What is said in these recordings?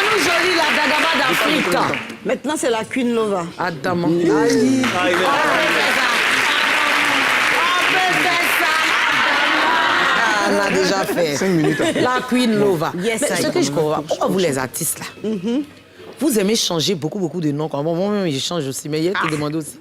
Manu Jolie, la Dagaba d'Afrique. Maintenant, c'est la Queen Lova. Adama. Ali. On a déjà fait. 5 minutes. La Queen Lova. Yes, Mais ce que je comprends, pourquoi vous les artistes là, vous aimez changer beaucoup de noms. Moi-même, je change aussi, mais il y a te demander aussi.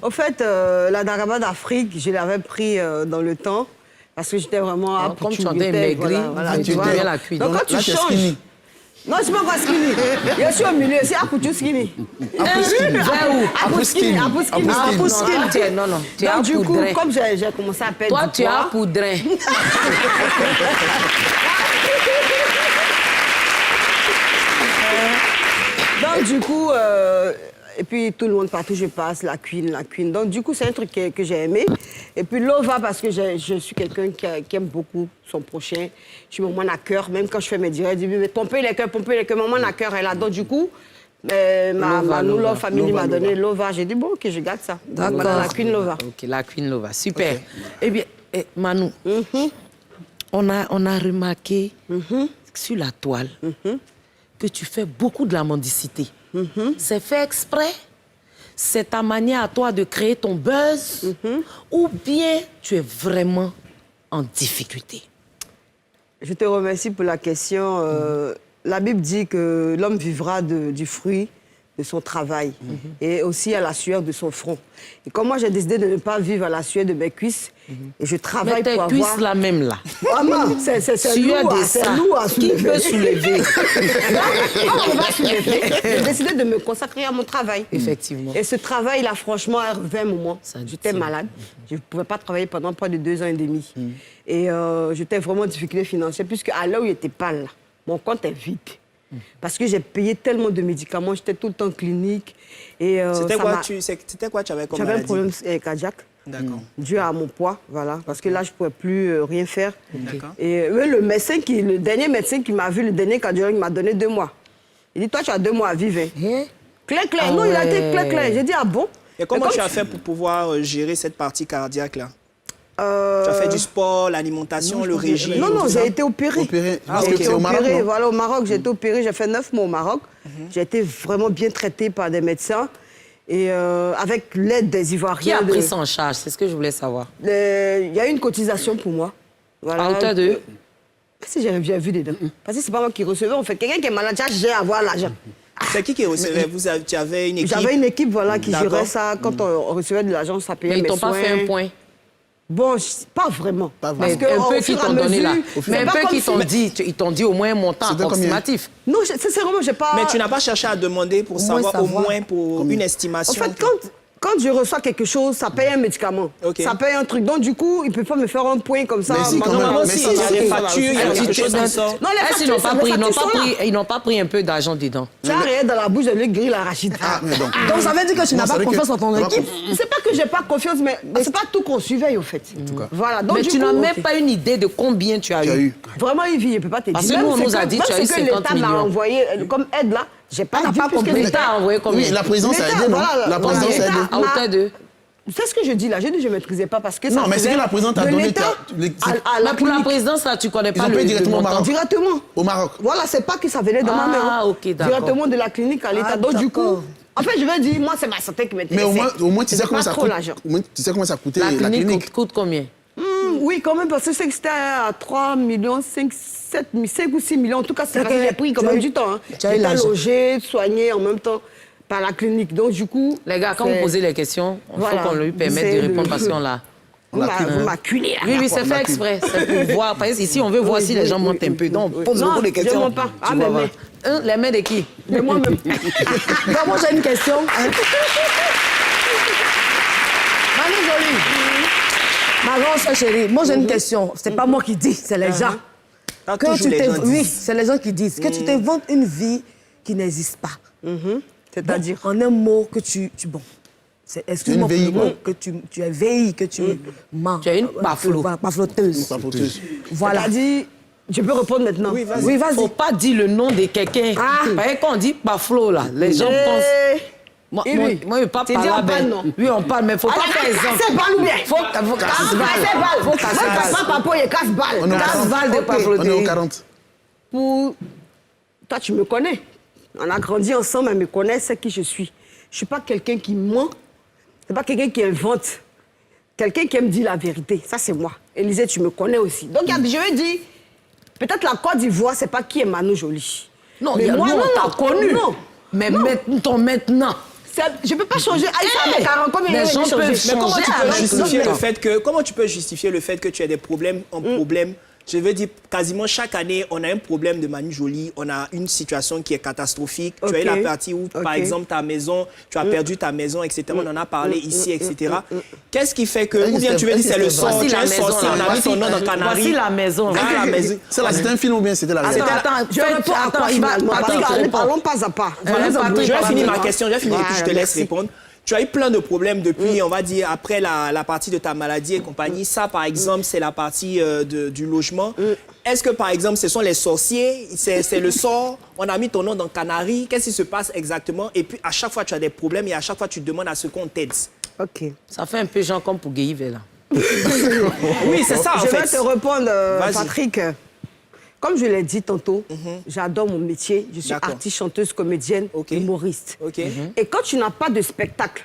Au fait, la Dagaba d'Afrique, je l'avais pris dans le temps parce que j'étais vraiment... Comme tu entends maigri, tu deviens la Queen. Donc quand tu changes... Non, je ne suis pas encore skinny. Je suis au milieu, c'est Apoutou skinny. Vers où? Apouskini. Non, non. Tu es Donc du coup, appoudré. comme j'ai commencé à perdre Toi, du tu es poids... appoudré. Donc du coup, et puis tout le monde partout je passe, la Queen. Donc du coup, c'est un truc que j'ai aimé. Et puis Lova, parce que je suis quelqu'un qui aime beaucoup son prochain. Je suis maman à cœur, même quand je fais mes directs, je dis, mais pompez les cœurs, maman à cœur est là. Donc du coup, ma Love Family m'a donné Lova. J'ai dit, bon, ok, je garde ça. D'accord. Voilà, la Queen Lova. Ok, la Queen Lova, super. Eh bien, Manu, on a remarqué sur la toile que tu fais beaucoup de la mendicité. C'est fait exprès? C'est ta manière à toi de créer ton buzz? Ou bien tu es vraiment en difficulté? Je te remercie pour la question. La Bible dit que l'homme vivra du fruit de son travail et aussi à la sueur de son front. Et comme moi, j'ai décidé de ne pas vivre à la sueur de mes cuisses, et je travaille pour avoir... Mais tes cuisses là même là. Maman, c'est lourd à soulever. Qui peut soulever? On va soulever. J'ai décidé de me consacrer à mon travail. Effectivement. Et ce travail-là, franchement, à 20 moments, j'étais malade. Je ne pouvais pas travailler pendant près de 2 ans et demi. Et j'étais vraiment en difficulté financière, puisque à l'heure où il n'était pas là, mon compte est vide. Parce que j'ai payé tellement de médicaments, j'étais tout le temps en clinique. C'était quoi tu avais comme J'avais un maladie? problème cardiaque. D'accord. Dû à mon poids, voilà. Parce que là, je ne pouvais plus rien faire. D'accord. Et le dernier médecin qui m'a vu, le dernier cardiologue, m'a donné 2 mois. Il dit, toi, tu as 2 mois à vivre. Clair. Non, il a été clair. J'ai dit, ah bon? Et comment tu as fait pour pouvoir gérer cette partie cardiaque-là? Tu as fait du sport, l'alimentation, le régime? Non, j'ai été opérée. J'ai été opérée, voilà, au Maroc, j'ai été opérée. J'ai fait 9 mois au Maroc. J'ai été vraiment bien traitée par des médecins. Et avec l'aide des Ivoiriens... Qui a pris ça en charge? C'est ce que je voulais savoir. Il y a eu une cotisation pour moi. Voilà. À hauteur de... Si j'ai bien vu dedans. Parce que c'est pas moi qui recevais. En fait, quelqu'un qui est malade, j'ai à avoir l'argent. C'est qui recevait? Tu avais une équipe? J'avais une équipe voilà, qui gérait ça. Quand on recevait de l'argent, ça payait mes soins. Mais ils t'ont pas fait un point? Bon, pas vraiment. Pas Parce vraiment. que, Un peu qui t'ont donné là. Mais un peu qui t'ont dit. dit, ils t'ont dit au moins un montant approximatif. Non, sincèrement, j'ai pas... Mais tu n'as pas cherché à demander pour savoir au moins pour une estimation? En fait, quand je reçois quelque chose, ça paye un médicament. Ça paye un truc. Donc, du coup, il ne peut pas me faire un point comme ça. Mais si, quand même. Normalement, Mais si, ça, il y a ça, des ça, factures, il y a quelque chose qui sort. Non, les Est-ce qu'ils factures, ils n'ont pas pris un peu d'argent dedans? Tu as rien dans la bouche de lui griller l'arachide. mais donc. Donc, ça veut dire que tu n'as ça pas veut confiance que- en ton ça va équipe. C'est pas que j'ai pas confiance, mais c'est pas tout qu'on surveille, au fait. Voilà. Donc, Mais du tu coup, n'as même pas une idée de combien tu as Tu as eu. eu. Vraiment, il vit, je ne peux pas te dire. Parce que nous, on nous a dit, tu as eu 50 l'État m'a millions. envoyé comme aide, là, j'ai pas T'as pas compris. L'État a envoyé combien? Oui, la présidence a aidé, non? La présidence a aidé. À hauteur de... C'est ce que je dis là, je dis que je ne maîtrisais pas parce que ça Non, mais c'est que la présidente a de donné... l'État Mais pour la présidence, là, tu connais Ils pas ont le payé directement au montant. Maroc. Directement. Au Maroc. Voilà, c'est pas que ça venait de ma main. Ah, ok, d'accord. Directement de la clinique à l'État. Donc du coup, en fait, je vais dire, moi, c'est ma santé qui m'intéresse. Mais au moins, tu sais comment ça coûte. l'argent. Au moins, tu sais comment ça coûtait La la clinique clinique. coûte combien? Oui, quand même, parce que c'est que c'était à 3 millions, 5 ou 6 millions. En tout cas, c'est j'ai pris quand même du temps. J'étais logée, soignée en même temps par la clinique. Donc du coup... Les gars, quand vous posez les questions, il faut qu'on lui permette de répondre parce qu'on l'a... Vous m'acculez. Oui, c'est fait exprès. C'est pour voir. Parce que ici, on veut voir si les gens montent un peu. Donc, on pose beaucoup de questions. Je ne monte pas. Ah, mais... Les mains de qui? De moi-même. Moi, j'ai une question. Manu Jolie, ma grande soeur chérie, moi j'ai une question. C'est pas moi qui dis, c'est les gens. Oui, c'est les gens qui disent que tu t'inventes une vie qui n'existe pas. C'est-à-dire en un mot que bon. Excuse-moi pour le mot, que tu es veille, que tu mens. Tu es une pafloteuse. Voilà. C'est-à-dire, je peux répondre maintenant. Oui, vas-y. Faut pas dire le nom de quelqu'un. Parce que quand on dit paflo, là, les gens pensent... Moi, je ne pas parler. Oui, on parle, mais il ne faut pas faire exemple. Casse balle ou bien? Faut casser balle. Faut casser balle. Papa, il casse balle. Casse balle de paflo. On est au 40. Pour toi, tu me connais. On a grandi ensemble, elle me connaît, c'est qui je suis. Je ne suis pas quelqu'un qui ment, c'est pas quelqu'un qui invente. Quelqu'un qui aime dire la vérité, ça c'est moi. Élisée, tu me connais aussi. Donc je veux dire, peut-être la Côte d'Ivoire, c'est pas qui est Manu Joly. Non, mais moi, on t'a connu. Non. Mais maintenant... Je ne peux pas changer. Aïssa, 40 ans, mais les gens peuvent changer. Comment tu peux justifier le fait que tu as des problèmes en problème? Je veux dire, quasiment chaque année, on a un problème de Manu Joly, on a une situation qui est catastrophique. Tu as eu la partie où, par exemple, ta maison, tu as perdu ta maison, etc. On en a parlé ici, etc. Qu'est-ce qui fait que, ou bien tu veux dire c'est le sort, tu as un sorcier, on a mis ton nom dans Canary. Voici la maison. C'était un film ou bien c'était la maison? Attends, je réponds à quoi finalement? Parlons pas à pas. Je vais finir ma question, je vais finir et puis je te laisse répondre. Tu as eu plein de problèmes depuis, on va dire, après la partie de ta maladie et compagnie. Ça, par exemple, c'est la partie du logement. Est-ce que, par exemple, ce sont les sorciers, c'est le sort, on a mis ton nom dans Canary, qu'est-ce qui se passe exactement? Et puis, à chaque fois, tu as des problèmes et à chaque fois, tu demandes à ce qu'on t'aide. OK. Ça fait un peu genre comme pour Guéhivé, là. Oui, c'est ça, en fait. Je vais te répondre, Patrick. Comme je l'ai dit tantôt, j'adore mon métier. Je suis artiste, chanteuse, comédienne, humoriste. Et quand tu n'as pas de spectacle,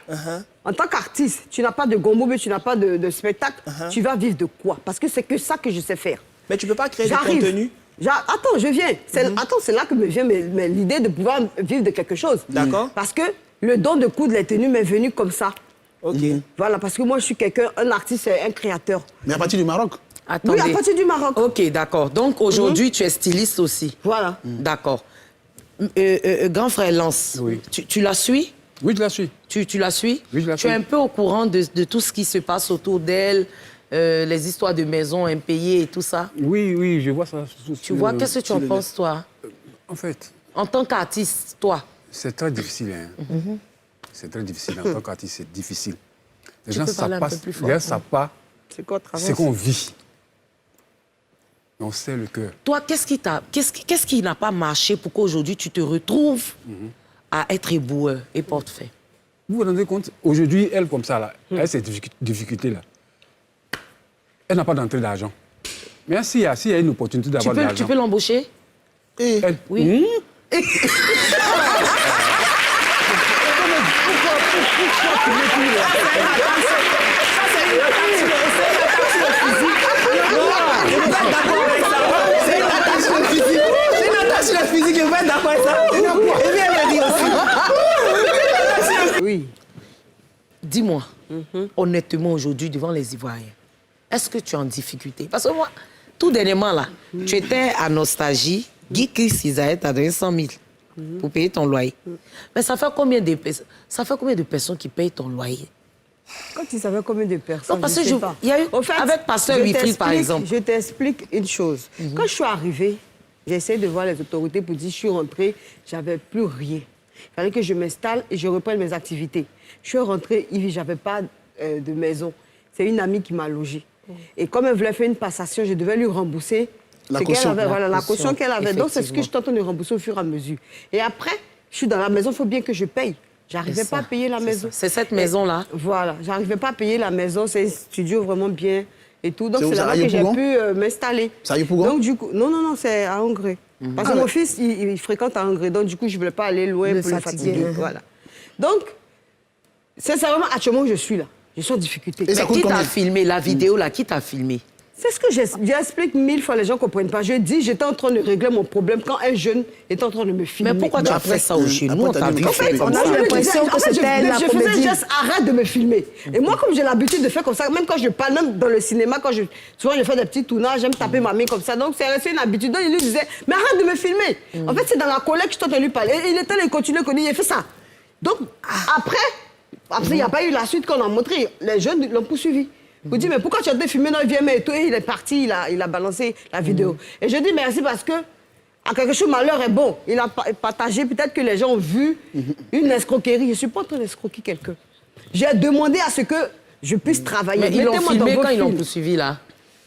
en tant qu'artiste, tu n'as pas de gombo, mais tu n'as pas de spectacle, tu vas vivre de quoi? Parce que c'est que ça que je sais faire. Mais tu ne peux pas créer du contenu? Attends, je viens. C'est là que me vient l'idée de pouvoir vivre de quelque chose. D'accord. Parce que le don de coudre les tenues m'est venu comme ça. Voilà, parce que moi, je suis quelqu'un, un artiste, un créateur. Mais à partir du Maroc? Attendez. Oui, à partir du Maroc. OK, d'accord. Donc, aujourd'hui, tu es styliste aussi. Voilà. D'accord. Grand frère Lance, tu la suis? Oui, je la suis. Tu la suis? Oui, je la suis. Tu es un peu au courant de tout ce qui se passe autour d'elle, les histoires de maisons impayées et tout ça? Oui, je vois ça. Tu vois, qu'est-ce que tu en penses, toi? En fait... En tant qu'artiste, toi? C'est très difficile. C'est très difficile. En tant qu'artiste, c'est difficile. Les gens ne savent pas ce qu'on vit. On sait le cœur. Toi, qu'est-ce qui n'a pas marché pour qu'aujourd'hui tu te retrouves à être éboueur et porte-fait? Vous vous rendez compte, aujourd'hui, elle comme ça, là, elle a ces difficultés-là. Elle n'a pas d'entrée d'argent. Mais s'il y a une opportunité d'avoir de l'argent... Tu peux l'embaucher? Oui. Oui. Dis-moi, honnêtement, aujourd'hui, devant les Ivoiriens, est-ce que tu es en difficulté? Parce que moi, tout dernièrement, là, tu étais à Nostalgie, Guy Chris Isaïe t'a donné 100 000 pour payer ton loyer. Mais ça fait combien de personnes qui payent ton loyer? Quand tu savais combien de personnes, non, parce que il y a eu, au fait, avec Pasteur Wifri, par exemple. Je t'explique une chose. Quand je suis arrivée, j'ai essayé de voir les autorités pour dire, je suis rentrée, j'avais plus rien. Il fallait que je m'installe et je reprenne mes activités. Je suis rentrée, Yves, j'avais pas de maison. C'est une amie qui m'a logée. Et comme elle voulait faire une passation, je devais lui rembourser la caution qu'elle avait. Donc, c'est ce que je tente de rembourser au fur et à mesure. Et après, je suis dans la maison, il faut bien que je paye. J'arrivais pas à payer la maison. C'est cette maison-là? Voilà, j'arrivais pas à payer la maison. C'est un studio vraiment bien et tout. Donc, c'est là-bas que j'ai pu m'installer. C'est à Yopougon? Donc, du coup, non, c'est à Hongrie. Parce que mon fils, il fréquente à Hongrie. Donc, du coup, je ne voulais pas aller loin pour le fatiguer. Voilà. Donc, c'est vraiment actuellement que je suis là. Je suis en difficulté. Mais qui t'a filmé, la vidéo là, qui t'a filmé? C'est ce que j'explique 1000 fois, les gens ne comprennent pas. Je dis, j'étais en train de régler mon problème quand un jeune était en train de me filmer. Mais pourquoi tu as fait ça au chez nous? On t'a vu faire comme ça. On a l'impression que c'était la comédie. Je faisais juste arrête de me filmer. Et moi, comme j'ai l'habitude de faire comme ça, même quand je parle, même dans le cinéma, souvent je fais des petits tournages, j'aime taper ma main comme ça. Donc c'est resté une habitude. Donc il lui disait, mais arrête de me filmer. En fait, c'est dans la collègue que je t'entends lui parler. Et il était là, il continuait, il a fait ça. Donc après, il n'y a pas eu la suite qu'on a montré. Les jeunes l'ont poursuivi. Vous dites, mais pourquoi tu as été filmé dans le vieux et tout? Et il est parti, il a balancé la vidéo. Et je dis merci parce que, à quelque chose, malheur est bon. Il a partagé, peut-être que les gens ont vu une escroquerie. Je ne suis pas en train d'escroquer quelqu'un. J'ai demandé à ce que je puisse travailler. Mais ils l'ont filmé quand ils l'ont poursuivi, là?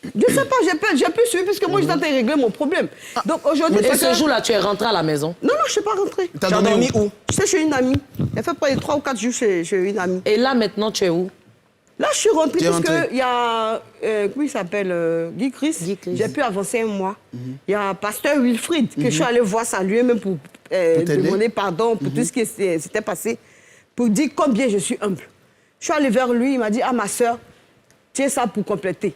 Je ne sais pas, j'ai pu suivre puisque moi, je tentais de régler mon problème. Donc aujourd'hui... Et ce jour-là, tu es rentré à la maison? Non, je ne suis pas rentrée. Tu as dormi où? Je sais, chez une amie. Elle fait près de 3 ou 4 jours chez une amie. Et là, maintenant, tu es où? Là, je suis rentrée Tu es parce rentrée. qu'il y a, comment il s'appelle, Guy Chris. J'ai pu avancer un mois. Il y a Pasteur Wilfried, que je suis allée voir saluer, même pour t'aider. demander pardon pour tout ce qui s'était passé, pour dire combien je suis humble. Je suis allée vers lui, il m'a dit, ah ma soeur, tiens ça pour compléter.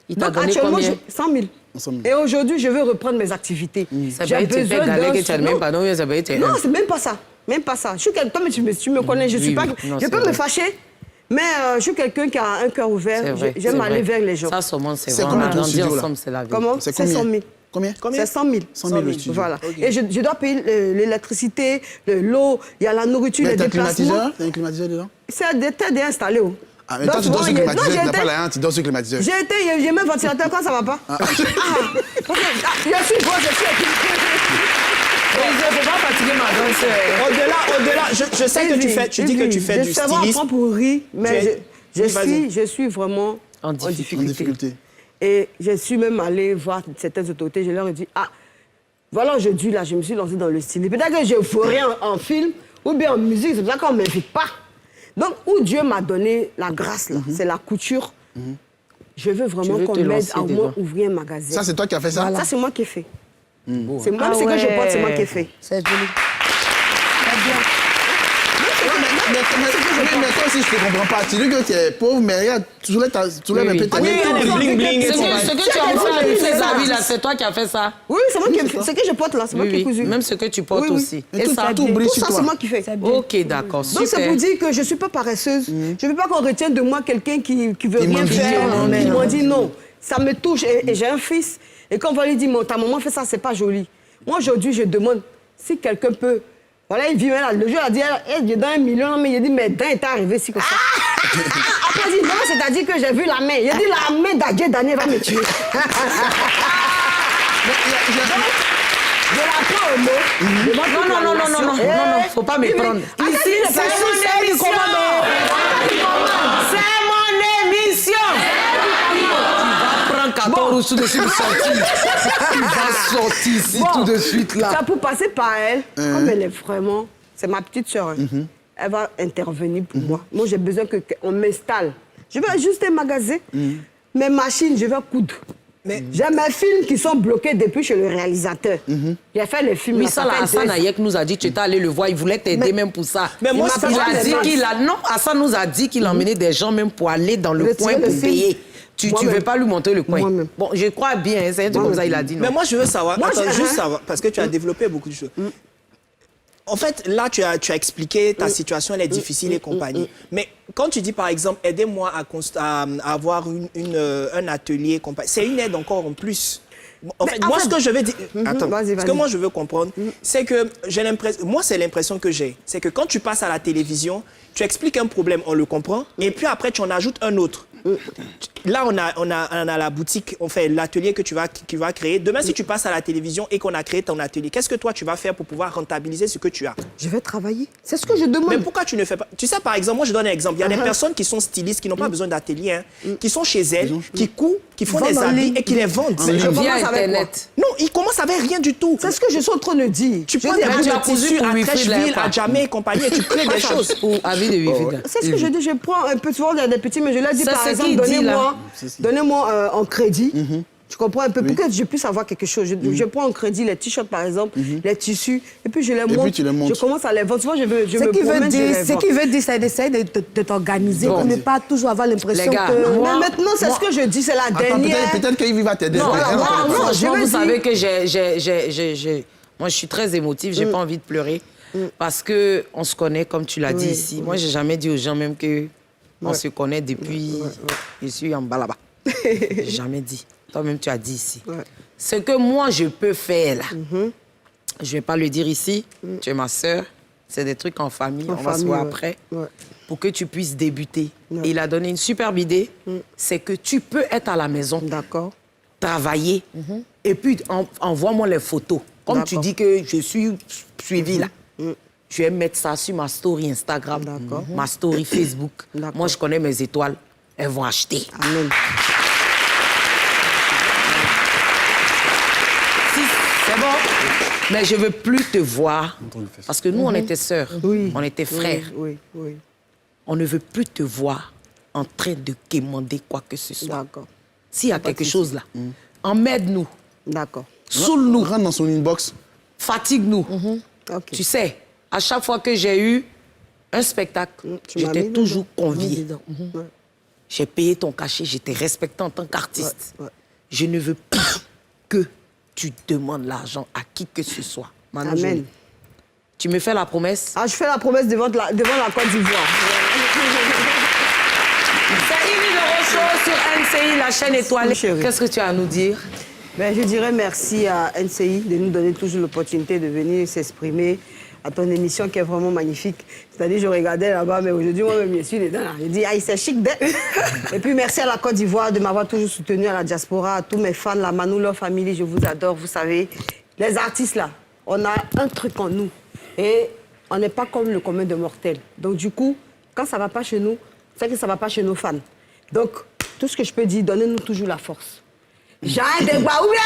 Il t'a Donc donné actuellement, combien? 100 000. 100 000. Et aujourd'hui, je veux reprendre mes activités. J'ai besoin d'un... Non, c'est même pas ça. Même pas ça. Je suis quelqu'un, mais tu me connais, je suis pas... Non, je peux vrai. me fâcher, mais je suis quelqu'un qui a un cœur ouvert. J'aime aller vers les gens. Ça, seulement, c'est C'est vrai. On combien a ton grandi studio, là? ensemble, c'est la vie. Comment? C'est C'est 100 000. Combien? C'est 100 000. 100 000 le studio. Voilà. Ok. Et je dois payer l'électricité, l'eau, il y a la nourriture, Mais les t'as un déplacements. climatiseur? T'as un climatiseur dedans? C'est des installé. Oh. Ah, mais toi, tu dors sur le climatiseur, tu n'as pas la honte, tu dors sur le climatiseur. J'ai même ventilateur quand ça va pas. Je suis grosse, je suis Il ne faut pas fatiguer ma danse. Au-delà, je sais que tu fais, tu dis que tu fais du Je stylisme. apprends pour rire, mais Vas-y. je suis vraiment En en difficulté. En difficulté. Et je suis même allée voir certaines autorités, je leur ai dit, ah, voilà, aujourd'hui, là, je me suis lancée dans le style. Peut-être que je ferai en film ou bien en musique, c'est pour ça qu'on ne m'invite pas. Donc, où Dieu m'a donné la grâce, là, c'est la couture. Je veux vraiment veux qu'on te m'aide lancer à au moins dedans. ouvrir un magasin. Ça, c'est toi qui as fait ça? Ça, c'est moi qui ai fait. C'est moi, Ah ce que je ouais. porte, c'est moi qui ai fait. C'est joli. Mais toi aussi, je ne te comprends pas. Tu dis que tu es pauvre, mais regarde, tu soulèves un peu ta Oui, main. elle est bling bling et Ce tout. que tu as offert avec ces habits là, c'est toi qui as fait ça. Oui, c'est moi qui ai fait. Ce que je porte là, c'est moi qui ai cousu. Même ce que tu portes Oui, oui. aussi. Et Et tout ça, tout brille Tout sur ça, c'est toi. moi qui fais. ok, d'accord, Donc, c'est super. pour dire que je ne suis pas paresseuse. Je ne veux pas qu'on retienne de moi quelqu'un qui veut Qui rien m'envie, faire, qui qui m'a dit non. Ça me touche. Et j'ai un fils. Et quand on va lui dire, ta maman fait ça, c'est pas joli. Moi, aujourd'hui, je demande si quelqu'un peut. Voilà, il vit là. Le jour, il a dit, j'ai donné 1 million, mais il a dit, mais d'un état arrivé si comme ça. Après, il dit, non, c'est-à-dire que j'ai vu la main. Il a dit, la main d'Adjé Daniel va me tuer. Je la prends au mot. Non, faut pas me prendre. Ici, c'est mon émission. C'est mon émission. Tu vas prendre 14 roues tout de suite sortir. Tu vas sortir ici tout de suite là. Ça pour passer par elle, comme elle est vraiment, c'est ma petite sœur, elle va intervenir pour moi. Moi, j'ai besoin qu'on m'installe. Je veux juste un magasin, mes machines, je vais coudre. J'ai mes films qui sont bloqués depuis chez le réalisateur. J'ai fait les films. Oui, là, ça, fait là, Hassan 2 ans. Ayek nous a dit, tu étais allé le voir, il voulait t'aider même pour ça. Mais moi, Il m'a Il fait a dit des qu'il a... Non, Hassan nous a dit qu'il emmenait des gens même pour aller dans le Retirer coin le pour film. payer. Tu Moi-même. veux pas lui montrer le coin. Moi-même. Bon, je crois bien, hein, c'est un truc comme ça, il a dit non. Mais moi, je veux savoir, Moi, attends, j'ai- juste savoir, parce que tu as développé beaucoup de choses. En fait, là, tu as expliqué ta situation, elle est difficile et compagnie. Mais quand tu dis, par exemple, aidez-moi à avoir un atelier, c'est une aide encore en plus. En fait, moi, ce que je veux dire... Attends, Vas-y, ce que vas-y. moi, je veux comprendre, c'est que j'ai l'impression... Moi, c'est l'impression que j'ai. C'est que quand tu passes à la télévision, tu expliques un problème, on le comprend, et puis après, tu en ajoutes un autre. Là, on a la boutique, on fait l'atelier que tu vas créer. Demain, si tu passes à la télévision et qu'on a créé ton atelier, qu'est-ce que toi, tu vas faire pour pouvoir rentabiliser ce que tu as? Je vais travailler. C'est ce que je demande. Mais pourquoi tu ne fais pas... Tu sais, par exemple, moi, je donne un exemple. Il y a des personnes qui sont stylistes, qui n'ont pas besoin d'atelier, hein, qui sont chez elles, qui coupent, qui font Vendent des en habits ligne. et qui les vendent. Mais je Via commence avec Internet. Non, ils commencent avec rien du tout. C'est ce que je suis en train de dire. Tu Je prends dis, des ah, bouts tu as de cousu tissu pour à Wilfried Trècheville, Lempa. à Jamais et compagnie, et tu crées des choses. Pour avis de Wilfried. C'est ce que je dis, je prends un peu souvent des petits, mais je leur dis Ça, par c'est exemple, qui dit, là? donnez-moi en crédit. Tu comprends un peu pour que je puisse avoir quelque chose. Je prends en crédit les t-shirts par exemple, les tissus, et puis je les monte. puis tu les montes. Je commence à les vendre. Souvent, je me Ce qui veut promène, je les dire, vends. c'est d'essayer de t'organiser pour ne pas toujours avoir l'impression Les gars, que... moi- Mais maintenant, c'est ce que je dis, c'est la Attends, dernière. peut-être qu'Yves va t'aider. Non, Elle va moi, t'aider. franchement, je veux vous dire- savez que moi, je suis très émotive, j'ai pas envie de pleurer. Parce que on se connaît, comme tu l'as dit ici. Moi, j'ai jamais dit aux gens même que on se connaît depuis... Je suis en bas là-bas. J'ai jamais dit. Toi-même, tu as dit ici. Ce que moi, je peux faire, là, je vais pas le dire ici. Tu es ma sœur. C'est des trucs en famille. On va se voir après. Pour que tu puisses débuter. Et il a donné une superbe idée. C'est que tu peux être à la maison. D'accord. Travailler. Et puis, envoie-moi les photos. Comme tu dis que je suis suivie là. Je vais mettre ça sur ma story Instagram, ma story Facebook. Moi, je connais mes étoiles. Elles vont acheter. Amen. C'est bon? Mais je veux plus te voir. Parce que nous, on était sœurs. Oui. On était frères. Oui, oui. On ne veut plus te voir en train de quémander quoi que ce soit. D'accord. S'il y a quelque chose là, emmène-nous. D'accord. Saoule-nous. Rentre dans son inbox. Fatigue-nous. Ok. Tu sais, à chaque fois que j'ai eu un spectacle, Tu m'as j'étais mis toujours dedans. conviée. Ouais. J'ai payé ton cachet, j'étais respectée en tant qu'artiste. Ouais, ouais. Je ne veux pas que tu demandes l'argent à qui que ce soit. Manu Amen. Joly. Tu me fais la promesse? Ah, je fais la promesse devant la Côte d'Ivoire. C'est Yves de Rochaud sur NCI, la chaîne étoilée. Chérie. Qu'est-ce que tu as à nous dire? Ben, je dirais merci à NCI de nous donner toujours l'opportunité de venir s'exprimer à ton émission qui est vraiment magnifique. C'est-à-dire, je regardais là-bas, mais aujourd'hui, moi-même, je suis dedans. Là. Je dis, aïe, c'est chic d'être. Et puis, merci à la Côte d'Ivoire de m'avoir toujours soutenu, à la diaspora, à tous mes fans, la Manu Love Family, je vous adore, vous savez. Les artistes, là, on a un truc en nous. Et on n'est pas comme le commun de mortels. Donc, du coup, quand ça ne va pas chez nous, c'est que ça ne va pas chez nos fans. Donc, tout ce que je peux dire, donnez-nous toujours la force. Jeanne de Guaoulé!